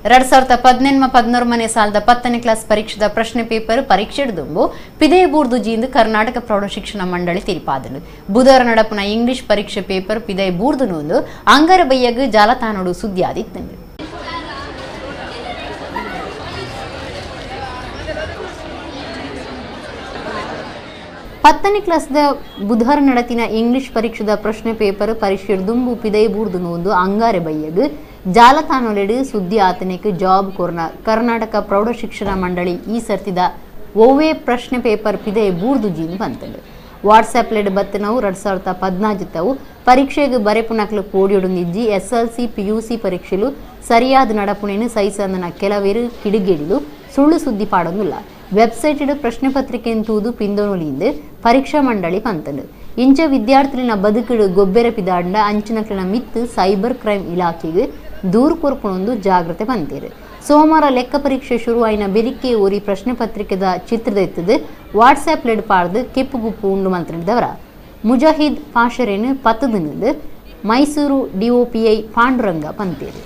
2018-19 ಸಾಲದ 10ನೇ ಕ್ಲಾಸ್ ಪರೀಕ್ಷೆದ ಪ್ರಶ್ನೆ ಪೇಪರ್ ಪರೀಕ್ಷೆ ಹಿಡಿದುಂಬು ಪಿದೇ ಬೂರ್ದು ಜೀಂದು ಕರ್ನಾಟಕ ಪ್ರೌಢಶಿಕ್ಷಣ ಮಂಡಳಿ ತೀರ್ಪಾದನು. ಬುಧವಾರ ನಡಪುನ ಇಂಗ್ಲಿಷ್ ಪರೀಕ್ಷೆ ಪೇಪರ್ ಪಿದೇ ಬೂರ್ದು ನೊಂದು ಅಂಗರ ಬಯ್ಯಗ್ ಜಾಲತಾಣೋಡು ಸುದ್ದಿ ಆದಿತ್ತು. 10ನೇ ಕ್ಲಾಸ್ದ ಬುಧವಾರ ನಡತಿನ ಇಂಗ್ಲಿಷ್ ಪರೀಕ್ಷೆದ ಪ್ರಶ್ನೆ ಪೇಪರ್ ಪರೀಕ್ಷೆ ಹಿಡಿದುಂಬು ಪಿದೇ ಬೂರ್ದು ನೊಂದು ಅಂಗಾರೆ ಬಯ್ಯಗ್ ಜಾಲತಾಣೊಲೆಡು ಸುದ್ದಿ ಆತನಿಕ್ ಜಾಬ್ ಕೊರ್ನ ಕರ್ನಾಟಕ ಪ್ರೌಢಶಿಕ್ಷಣ ಮಂಡಳಿ ಈ ಸರ್ತಿದ ಒವ್ವೇ ಪ್ರಶ್ನೆ ಪೇಪರ್ ಪಿದೆ ಬೂರ್ದು ಜೀನ್ ಬಂತಂಡು. ವಾಟ್ಸಾಪ್ ಲೆಡ್ ಬತ್ತನವು 2014 ಪರೀಕ್ಷೆಗೆ ಬರೆಪುನಕ್ಲು ಕೋಡಿಯೊಡುಂದಿಜ್ಜಿ SSLC PUC ಪರೀಕ್ಷೆಲು ಸರಿಯಾದ ನಡಪುಣೆನು ಸೈಸಂದನ ಕೆಲವೇರು ಕಿಡಿಗೇಡಿಲು ಸುಳ್ಳು ಸುದ್ದಿ ಪಾಡೊಂದುಲ್ಲ. ವೆಬ್ಸೈಟ್ ಪ್ರಶ್ನೆ ಪತ್ರಿಕೆ ತೂದು ಪಿಂದೊನುಲಿಂದು ಪರೀಕ್ಷಾ ಮಂಡಳಿ ಪಂತಂಡು. ಇಂಚ ವಿದ್ಯಾರ್ಥಿಗಳ ಬದುಕಿಡು ಗೊಬ್ಬೆರ ಪಿದಾಂಡ ಅಂಚಿನಕ್ಲಿನ ಮಿತ್ತು ಸೈಬರ್ ಕ್ರೈಮ್ ಇಲಾಖೆಗೆ ದೂರು ಕೊರ್ಪುಣೊಂದು ಜಾಗ್ರತೆ ಬಂತೀರು. ಸೋಮವಾರ ಲೆಕ್ಕ ಪರೀಕ್ಷೆ ಶುರು ಆಯ್ನ ಬೆರಿಕೆ ಓರಿ ಪ್ರಶ್ನೆ ಪತ್ರಿಕೆದ ಚಿತ್ರದ ಎತ್ತದು ವಾಟ್ಸಾಪ್ ಲೆಡ್ ಪಾಡ್ದು ಕೆಪ್ಪು ಗುಪ್ಪು ಉಂಡು ಮಂತ್ರಿದವರ ಮುಜಾಹಿದ್ ಪಾಷರೇನು ಪತ್ತದಿನದು ಮೈಸೂರು DOPI ಪಾಂಡುರಂಗ ಪಂತೀರು.